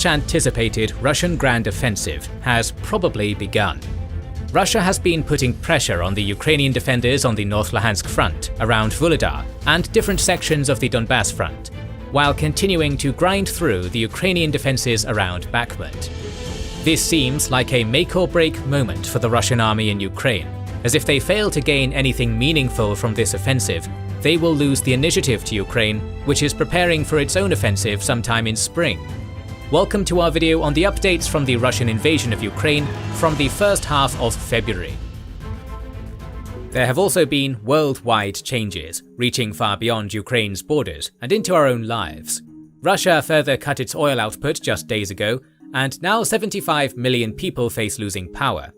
much anticipated Russian grand offensive has probably begun. Russia has been putting pressure on the Ukrainian defenders on the North Luhansk front, around Vuhledar, and different sections of the Donbass front, while continuing to grind through the Ukrainian defences around Bakhmut. This seems like a make-or-break moment for the Russian army in Ukraine, as if they fail to gain anything meaningful from this offensive, they will lose the initiative to Ukraine, which is preparing for its own offensive sometime in spring. Welcome to our video on the updates from the Russian invasion of Ukraine from the first half of February. There have also been worldwide changes, reaching far beyond Ukraine's borders and into our own lives. Russia further cut its oil output just days ago, and now 75 million people face losing power.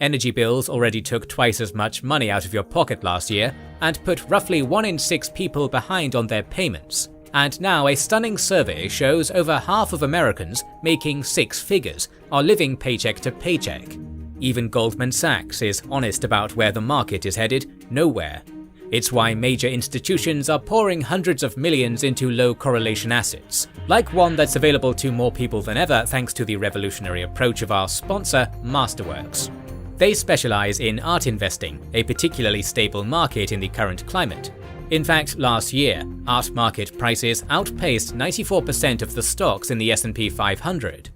Energy bills already took twice as much money out of your pocket last year, and put roughly 1 in 6 people behind on their payments. And now a stunning survey shows over half of Americans making 6 figures are living paycheck to paycheck. Even Goldman Sachs is honest about where the market is headed: nowhere. It's why major institutions are pouring hundreds of millions into low correlation assets, like one that's available to more people than ever thanks to the revolutionary approach of our sponsor, Masterworks. They specialize in art investing, a particularly stable market in the current climate. In fact, last year, art market prices outpaced 94% of the stocks in the S&P 500.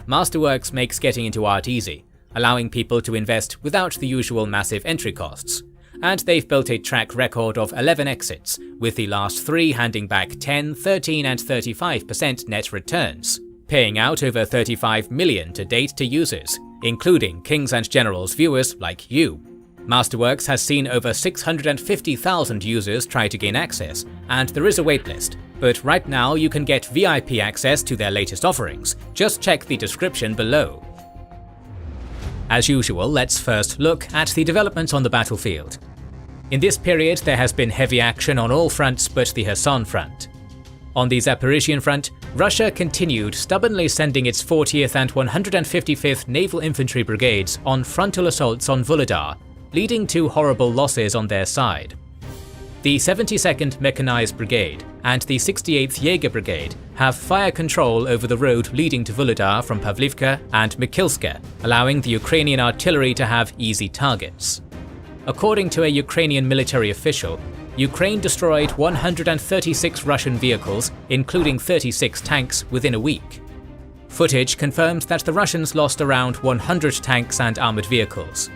Masterworks makes getting into art easy, allowing people to invest without the usual massive entry costs. And they've built a track record of 11 exits, with the last 3 handing back 10, 13 and 35% net returns, paying out over 35 million to date to users, including Kings and Generals viewers like you. Masterworks has seen over 650,000 users try to gain access, and there is a waitlist, but right now you can get VIP access to their latest offerings. Just check the description below. As usual, let's first look at the developments on the battlefield. In this period, there has been heavy action on all fronts but the Kherson front. On the Zaporizhian front, Russia continued stubbornly sending its 40th and 155th Naval Infantry Brigades on frontal assaults on Vuhledar, leading to horrible losses on their side. The 72nd Mechanized Brigade and the 68th Jaeger Brigade have fire control over the road leading to Vuhledar from Pavlivka and Mikilska, allowing the Ukrainian artillery to have easy targets. According to a Ukrainian military official, Ukraine destroyed 136 Russian vehicles, including 36 tanks, within a week. Footage confirms that the Russians lost around 100 tanks and armoured vehicles.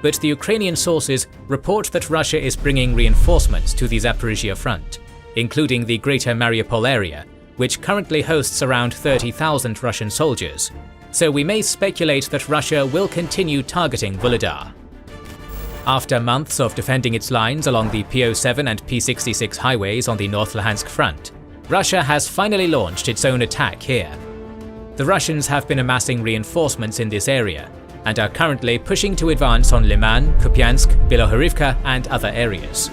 But the Ukrainian sources report that Russia is bringing reinforcements to the Zaporizhia front, including the Greater Mariupol area, which currently hosts around 30,000 Russian soldiers. So we may speculate that Russia will continue targeting Vuhledar. After months of defending its lines along the P07 and P66 highways on the North Luhansk front, Russia has finally launched its own attack here. The Russians have been amassing reinforcements in this area, and are currently pushing to advance on Liman, Kupiansk, Bilohorivka and other areas.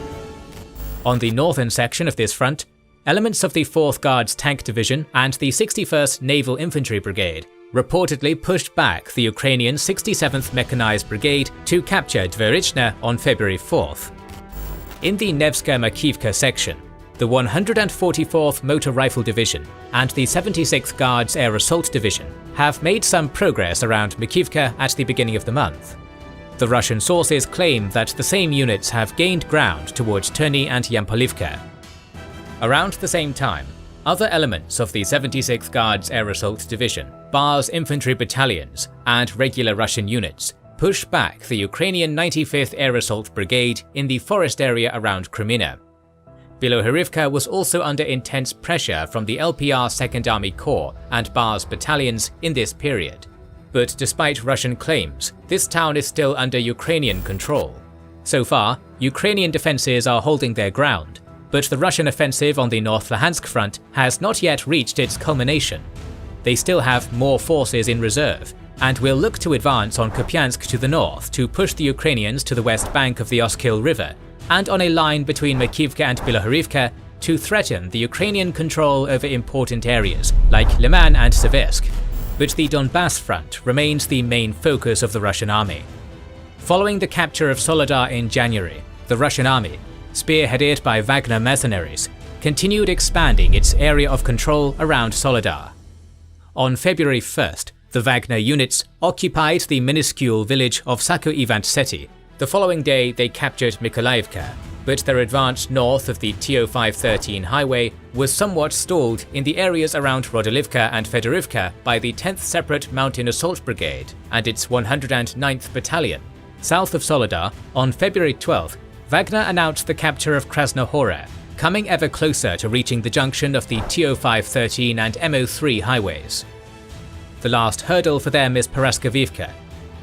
On the northern section of this front, elements of the 4th Guards Tank Division and the 61st Naval Infantry Brigade reportedly pushed back the Ukrainian 67th Mechanized Brigade to capture Dverichna on February 4th. In the Nevska-Makivka section, the 144th Motor Rifle Division and the 76th Guards Air Assault Division have made some progress around Makivka at the beginning of the month. The Russian sources claim that the same units have gained ground towards Terny and Yampolivka. Around the same time, other elements of the 76th Guards Air Assault Division, BAR's infantry battalions, and regular Russian units pushed back the Ukrainian 95th Air Assault Brigade in the forest area around Kreminna. Bilohorivka was also under intense pressure from the LPR 2nd Army Corps and BAR's battalions in this period. But despite Russian claims, this town is still under Ukrainian control. So far, Ukrainian defences are holding their ground, but the Russian offensive on the North Luhansk front has not yet reached its culmination. They still have more forces in reserve, and will look to advance on Kupiansk to the north to push the Ukrainians to the west bank of the Oskil River, and on a line between Makivka and Bilohorivka to threaten the Ukrainian control over important areas like Liman and Seversk. But the Donbass front remains the main focus of the Russian army. Following the capture of Soledar in January, the Russian army, spearheaded by Wagner mercenaries, continued expanding its area of control around Soledar. on February 1st, the Wagner units occupied the minuscule village of Sako-Ivantsety. The following day they captured Mykolaiivka, but their advance north of the TO513 highway was somewhat stalled in the areas around Rodolivka and Fedorivka by the 10th Separate Mountain Assault Brigade and its 109th Battalion. South of Soledar, on February 12th, Wagner announced the capture of Krasnohora, coming ever closer to reaching the junction of the TO513 and MO3 highways. The last hurdle for them is Paraskavivka.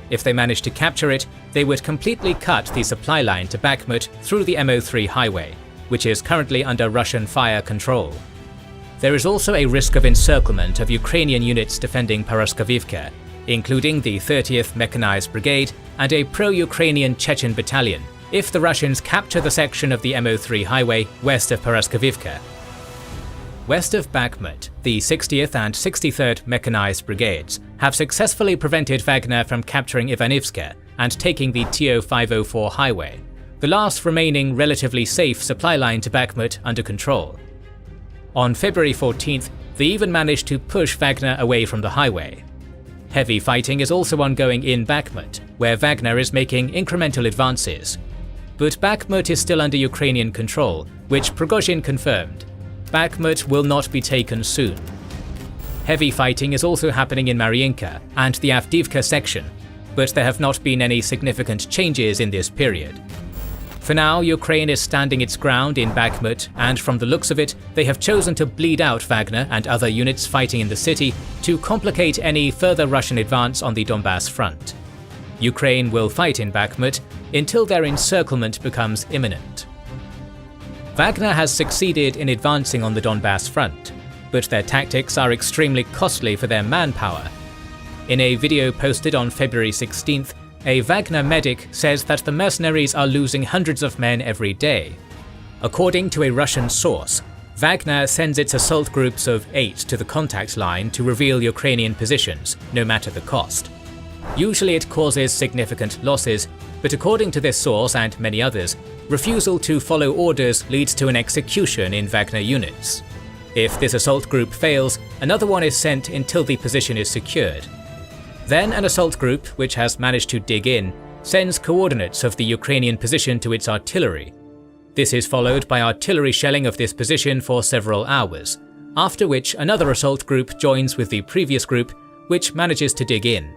If they manage to capture it, they would completely cut the supply line to Bakhmut through the MO3 highway, which is currently under Russian fire control. There is also a risk of encirclement of Ukrainian units defending Paraskavivka, including the 30th Mechanized Brigade and a pro-Ukrainian Chechen battalion, if the Russians capture the section of the MO3 highway west of Paraskavivka. West of Bakhmut, the 60th and 63rd Mechanized Brigades have successfully prevented Wagner from capturing Ivanivska and taking the TO504 highway, the last remaining relatively safe supply line to Bakhmut under control. On February 14th, they even managed to push Wagner away from the highway. Heavy fighting is also ongoing in Bakhmut, where Wagner is making incremental advances. But Bakhmut is still under Ukrainian control, which Prigozhin confirmed. Bakhmut will not be taken soon. Heavy fighting is also happening in Mariinka and the Avdiivka section, but there have not been any significant changes in this period. For now, Ukraine is standing its ground in Bakhmut, and from the looks of it, they have chosen to bleed out Wagner and other units fighting in the city to complicate any further Russian advance on the Donbass front. Ukraine will fight in Bakhmut until their encirclement becomes imminent. Wagner has succeeded in advancing on the Donbass front, but their tactics are extremely costly for their manpower. In a video posted on February 16th, a Wagner medic says that the mercenaries are losing hundreds of men every day. According to a Russian source, Wagner sends its assault groups of 8 to the contact line to reveal Ukrainian positions, no matter the cost. Usually it causes significant losses, but according to this source and many others, refusal to follow orders leads to an execution in Wagner units. If this assault group fails, another one is sent until the position is secured. Then an assault group, which has managed to dig in, sends coordinates of the Ukrainian position to its artillery. This is followed by artillery shelling of this position for several hours, after which another assault group joins with the previous group, which manages to dig in.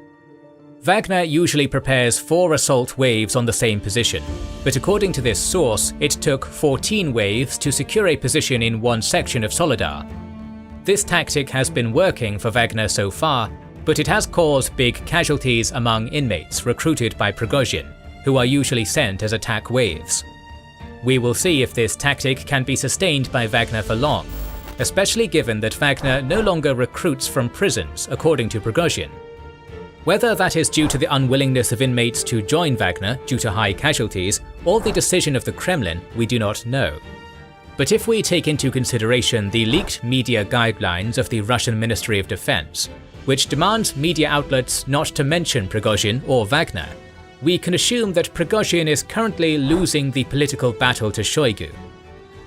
Wagner usually prepares 4 assault waves on the same position, but according to this source, it took 14 waves to secure a position in one section of Soledar. This tactic has been working for Wagner so far, but it has caused big casualties among inmates recruited by Prigozhin, who are usually sent as attack waves. We will see if this tactic can be sustained by Wagner for long, especially given that Wagner no longer recruits from prisons, according to Prigozhin. Whether that is due to the unwillingness of inmates to join Wagner due to high casualties, or the decision of the Kremlin, we do not know. But if we take into consideration the leaked media guidelines of the Russian Ministry of Defense, which demands media outlets not to mention Prigozhin or Wagner, we can assume that Prigozhin is currently losing the political battle to Shoigu.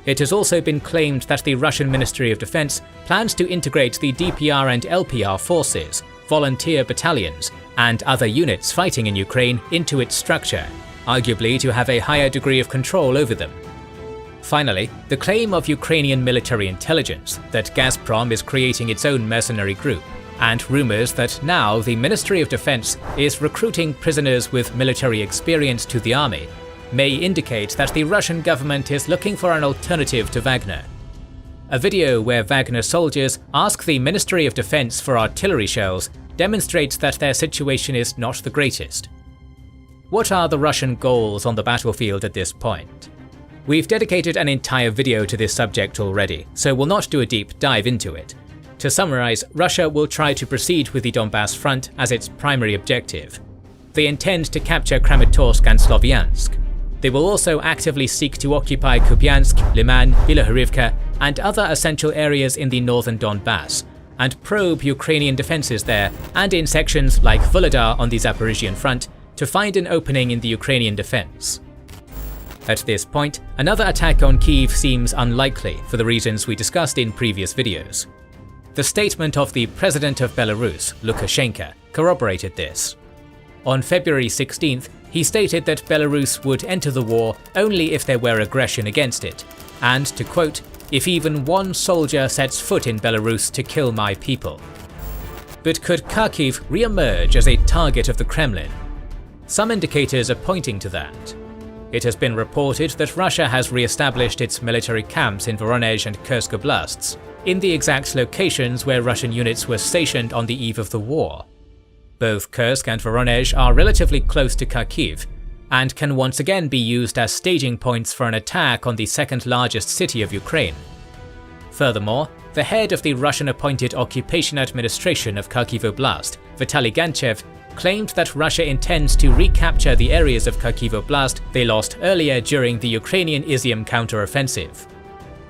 It has also been claimed that the Russian Ministry of Defense plans to integrate the DPR and LPR forces, volunteer battalions, and other units fighting in Ukraine into its structure, arguably to have a higher degree of control over them. Finally, the claim of Ukrainian military intelligence that Gazprom is creating its own mercenary group, and rumors that now the Ministry of Defense is recruiting prisoners with military experience to the army, may indicate that the Russian government is looking for an alternative to Wagner. A video where Wagner soldiers ask the Ministry of Defense for artillery shells demonstrates that their situation is not the greatest. What are the Russian goals on the battlefield at this point? We've dedicated an entire video to this subject already, so we'll not do a deep dive into it. To summarize, Russia will try to proceed with the Donbass front as its primary objective. They intend to capture Kramatorsk and Sloviansk. They will also actively seek to occupy Kupiansk, Liman, Bilohorivka, and other essential areas in the northern Donbass, and probe Ukrainian defences there and in sections like Vuhledar on the Zaporizhian front to find an opening in the Ukrainian defence. At this point, another attack on Kyiv seems unlikely for the reasons we discussed in previous videos. The statement of the President of Belarus, Lukashenko, corroborated this. On February 16th, he stated that Belarus would enter the war only if there were aggression against it, and, to quote, "if even one soldier sets foot in Belarus to kill my people." But could Kharkiv re-emerge as a target of the Kremlin? Some indicators are pointing to that. It has been reported that Russia has re-established its military camps in Voronezh and Kursk oblasts, in the exact locations where Russian units were stationed on the eve of the war. Both Kursk and Voronezh are relatively close to Kharkiv, and can once again be used as staging points for an attack on the second largest city of Ukraine. Furthermore, the head of the Russian-appointed Occupation Administration of Kharkiv Oblast, Vitaly Ganchev, claimed that Russia intends to recapture the areas of Kharkiv Oblast they lost earlier during the Ukrainian Izium counter-offensive.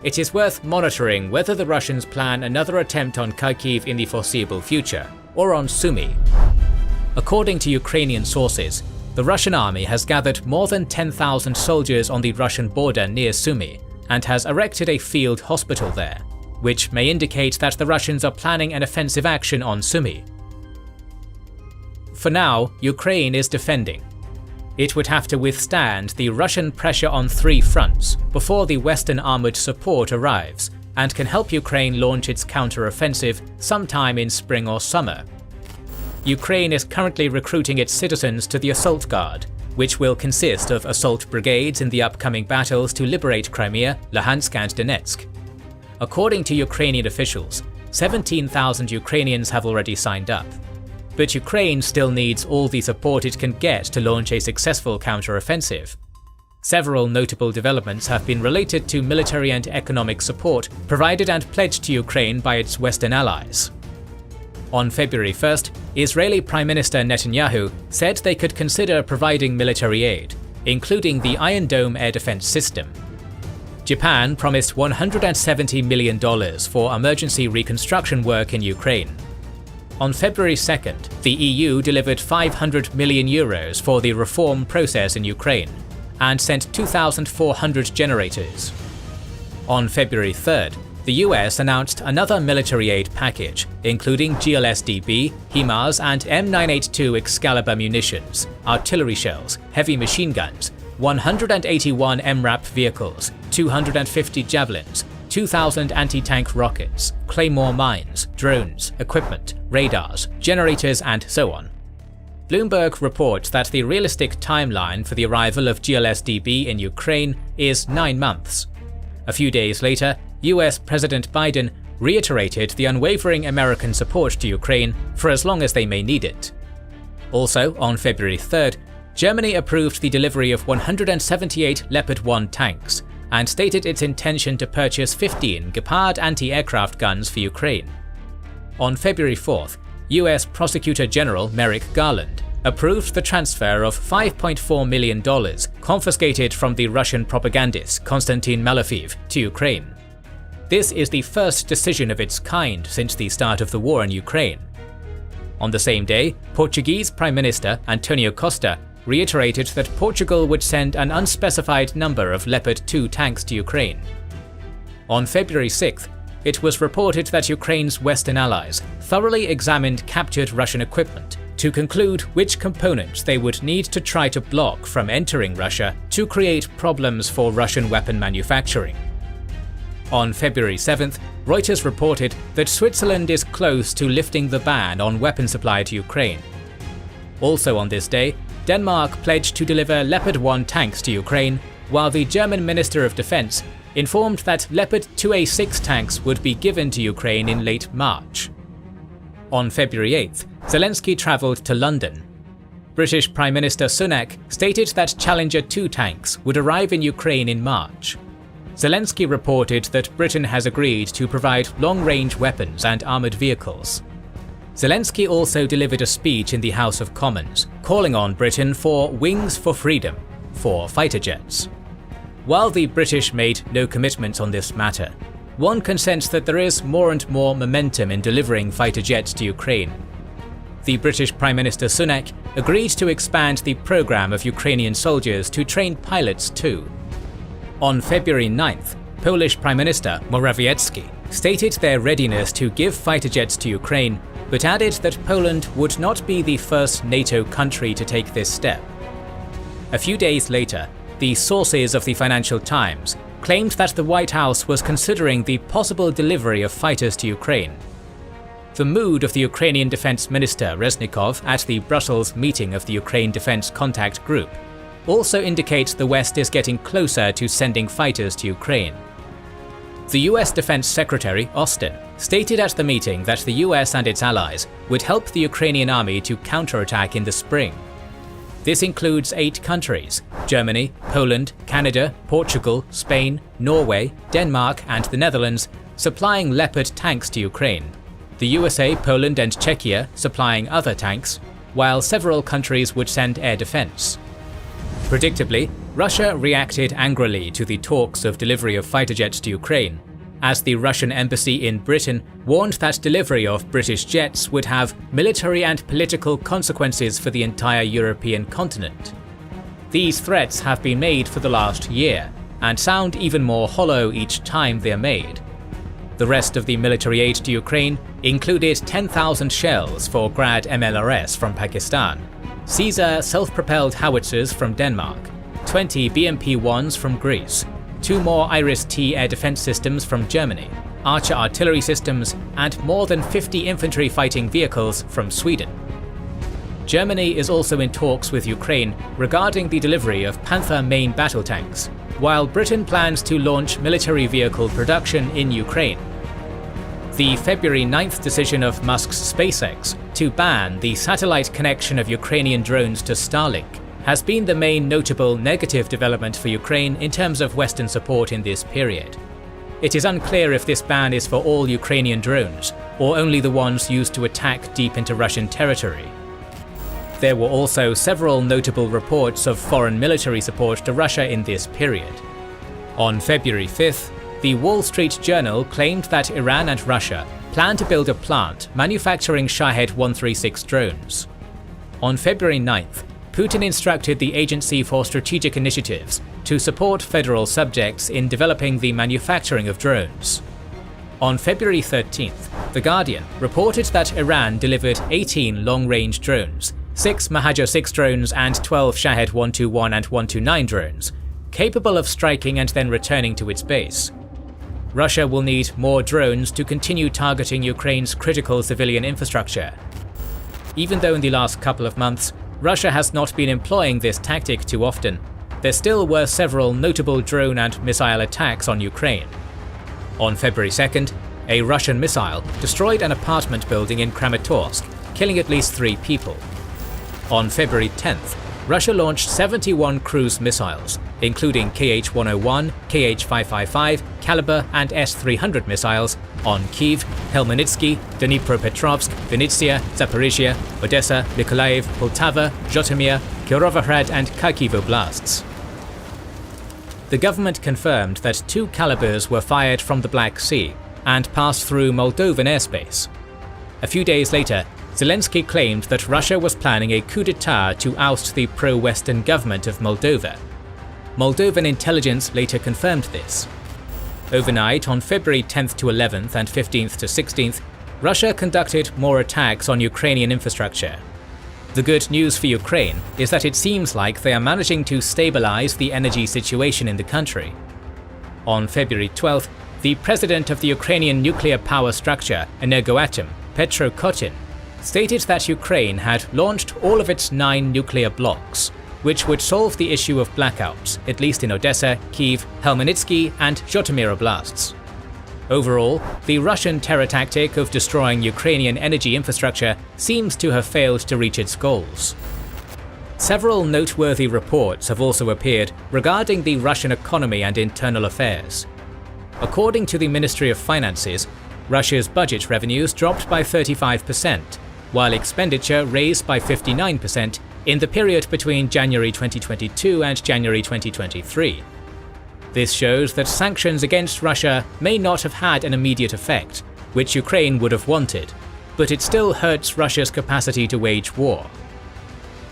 It is worth monitoring whether the Russians plan another attempt on Kharkiv in the foreseeable future, or on Sumy. According to Ukrainian sources, the Russian army has gathered more than 10,000 soldiers on the Russian border near Sumy, and has erected a field hospital there, which may indicate that the Russians are planning an offensive action on Sumy. For now, Ukraine is defending. It would have to withstand the Russian pressure on 3 fronts before the Western armoured support arrives, and can help Ukraine launch its counter-offensive sometime in spring or summer. Ukraine is currently recruiting its citizens to the Assault Guard, which will consist of assault brigades in the upcoming battles to liberate Crimea, Luhansk and Donetsk. According to Ukrainian officials, 17,000 Ukrainians have already signed up. But Ukraine still needs all the support it can get to launch a successful counter-offensive. Several notable developments have been related to military and economic support provided and pledged to Ukraine by its Western allies. On February 1st, Israeli Prime Minister Netanyahu said they could consider providing military aid, including the Iron Dome air defense system. Japan promised $170 million for emergency reconstruction work in Ukraine. On February 2nd, the EU delivered €500 million for the reform process in Ukraine, and sent 2,400 generators. On February 3rd, the US announced another military aid package, including GLSDB, HIMARS and M982 Excalibur munitions, artillery shells, heavy machine guns, 181 MRAP vehicles, 250 javelins, 2,000 anti-tank rockets, claymore mines, drones, equipment, radars, generators and so on. Bloomberg reports that the realistic timeline for the arrival of GLSDB in Ukraine is 9 months. A few days later, US President Biden reiterated the unwavering American support to Ukraine for as long as they may need it. Also, on February 3rd, Germany approved the delivery of 178 Leopard 1 tanks, and stated its intention to purchase 15 Gepard anti-aircraft guns for Ukraine. On February 4th, US Prosecutor General Merrick Garland approved the transfer of $5.4 million confiscated from the Russian propagandist Konstantin Malofeev to Ukraine. This is the first decision of its kind since the start of the war in Ukraine. On the same day, Portuguese Prime Minister Antonio Costa reiterated that Portugal would send an unspecified number of Leopard 2 tanks to Ukraine. On February 6th, it was reported that Ukraine's Western allies thoroughly examined captured Russian equipment to conclude which components they would need to try to block from entering Russia to create problems for Russian weapon manufacturing. On February 7th, Reuters reported that Switzerland is close to lifting the ban on weapon supply to Ukraine. Also on this day, Denmark pledged to deliver Leopard 1 tanks to Ukraine, while the German Minister of Defense informed that Leopard 2A6 tanks would be given to Ukraine in late March. On February 8th, Zelensky travelled to London. British Prime Minister Sunak stated that Challenger 2 tanks would arrive in Ukraine in March. Zelensky reported that Britain has agreed to provide long-range weapons and armoured vehicles. Zelensky also delivered a speech in the House of Commons, calling on Britain for Wings for Freedom, for fighter jets. While the British made no commitments on this matter, one can sense that there is more and more momentum in delivering fighter jets to Ukraine. The British Prime Minister Sunak agreed to expand the programme of Ukrainian soldiers to train pilots too. On February 9th, Polish Prime Minister Morawiecki stated their readiness to give fighter jets to Ukraine, but added that Poland would not be the first NATO country to take this step. A few days later, the sources of the Financial Times claimed that the White House was considering the possible delivery of fighters to Ukraine. The mood of the Ukrainian Defense Minister Reznikov at the Brussels meeting of the Ukraine Defense Contact Group also indicates the West is getting closer to sending fighters to Ukraine. The US Defense Secretary, Austin, stated at the meeting that the US and its allies would help the Ukrainian army to counterattack in the spring. This includes 8 countries: Germany, Poland, Canada, Portugal, Spain, Norway, Denmark and the Netherlands, supplying Leopard tanks to Ukraine. The USA, Poland and Czechia supplying other tanks, while several countries would send air defense. Predictably, Russia reacted angrily to the talks of delivery of fighter jets to Ukraine, as the Russian embassy in Britain warned that delivery of British jets would have military and political consequences for the entire European continent. These threats have been made for the last year, and sound even more hollow each time they are made. The rest of the military aid to Ukraine included 10,000 shells for Grad MLRS from Pakistan, Caesar self-propelled howitzers from Denmark, 20 BMP-1s from Greece, 2 more Iris-T air defense systems from Germany, Archer artillery systems, and more than 50 infantry fighting vehicles from Sweden. Germany is also in talks with Ukraine regarding the delivery of Panther main battle tanks, while Britain plans to launch military vehicle production in Ukraine. The February 9th decision of Musk's SpaceX to ban the satellite connection of Ukrainian drones to Starlink has been the main notable negative development for Ukraine in terms of Western support in this period. It is unclear if this ban is for all Ukrainian drones, or only the ones used to attack deep into Russian territory. There were also several notable reports of foreign military support to Russia in this period. On February 5th, the Wall Street Journal claimed that Iran and Russia plan to build a plant manufacturing Shahed 136 drones. On February 9th, Putin instructed the Agency for Strategic Initiatives to support federal subjects in developing the manufacturing of drones. On February 13th, The Guardian reported that Iran delivered 18 long-range drones, 6 Mahajer-6 drones and 12 Shahed 121 and 129 drones, capable of striking and then returning to its base. Russia will need more drones to continue targeting Ukraine's critical civilian infrastructure. Even though in the last couple of months, Russia has not been employing this tactic too often, there still were several notable drone and missile attacks on Ukraine. On February 2nd, a Russian missile destroyed an apartment building in Kramatorsk, killing at least 3 people. On February 10th, Russia launched 71 cruise missiles, including Kh-101, Kh-555, Kalibr and S-300 missiles, on Kyiv, Khmelnytsky, Dnipropetrovsk, Vinnytsia, Zaporizhia, Odessa, Mykolaiv, Poltava, Zhytomyr, Kirovohrad and Kharkiv oblasts. The government confirmed that 2 Kalibrs were fired from the Black Sea and passed through Moldovan airspace. A few days later, Zelensky claimed that Russia was planning a coup d'etat to oust the pro-Western government of Moldova. Moldovan intelligence later confirmed this. Overnight, on February 10th to 11th and 15th to 16th, Russia conducted more attacks on Ukrainian infrastructure. The good news for Ukraine is that it seems like they are managing to stabilize the energy situation in the country. On February 12th, the president of the Ukrainian nuclear power structure, Energoatom, Petro Kotin, stated that Ukraine had launched all of its 9 nuclear blocks, which would solve the issue of blackouts, at least in Odessa, Kyiv, Khmelnytsky and Zhytomyr oblasts. Overall, the Russian terror tactic of destroying Ukrainian energy infrastructure seems to have failed to reach its goals. Several noteworthy reports have also appeared regarding the Russian economy and internal affairs. According to the Ministry of Finances, Russia's budget revenues dropped by 35%, while expenditure raised by 59% in the period between January 2022 and January 2023. This shows that sanctions against Russia may not have had an immediate effect, which Ukraine would have wanted, but it still hurts Russia's capacity to wage war.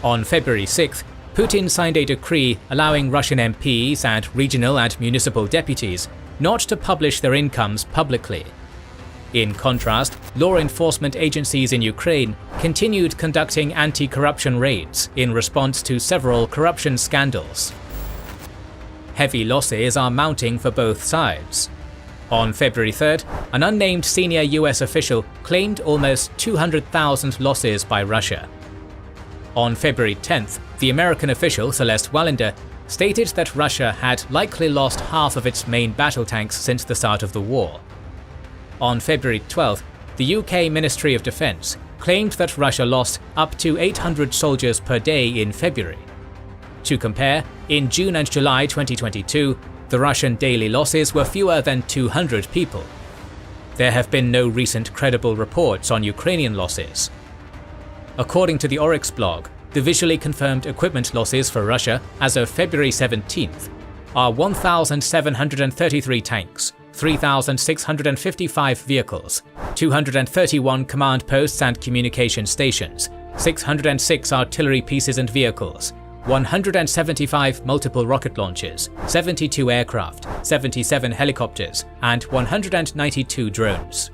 On February 6th, Putin signed a decree allowing Russian MPs and regional and municipal deputies not to publish their incomes publicly, In contrast, law enforcement agencies in Ukraine continued conducting anti-corruption raids in response to several corruption scandals. Heavy losses are mounting for both sides. On February 3rd, an unnamed senior US official claimed almost 200,000 losses by Russia. On February 10th, the American official Celeste Wallander stated that Russia had likely lost half of its main battle tanks since the start of the war. On February 12th, the UK Ministry of Defence claimed that Russia lost up to 800 soldiers per day in February. To compare, in June and July 2022, the Russian daily losses were fewer than 200 people. There have been no recent credible reports on Ukrainian losses. According to the Oryx blog, the visually confirmed equipment losses for Russia as of February 17th are 1,733 tanks, 3,655 vehicles, 231 command posts and communication stations, 606 artillery pieces and vehicles, 175 multiple rocket launchers, 72 aircraft, 77 helicopters, and 192 drones.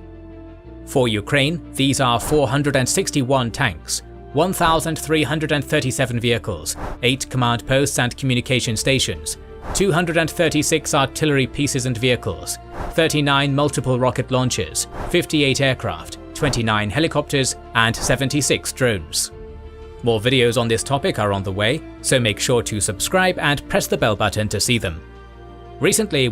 For Ukraine, these are 461 tanks, 1,337 vehicles, 8 command posts and communication stations, 236 artillery pieces and vehicles, 39 multiple rocket launchers, 58 aircraft, 29 helicopters, and 76 drones. More videos on this topic are on the way, so make sure to subscribe and press the bell button to see them. Recently,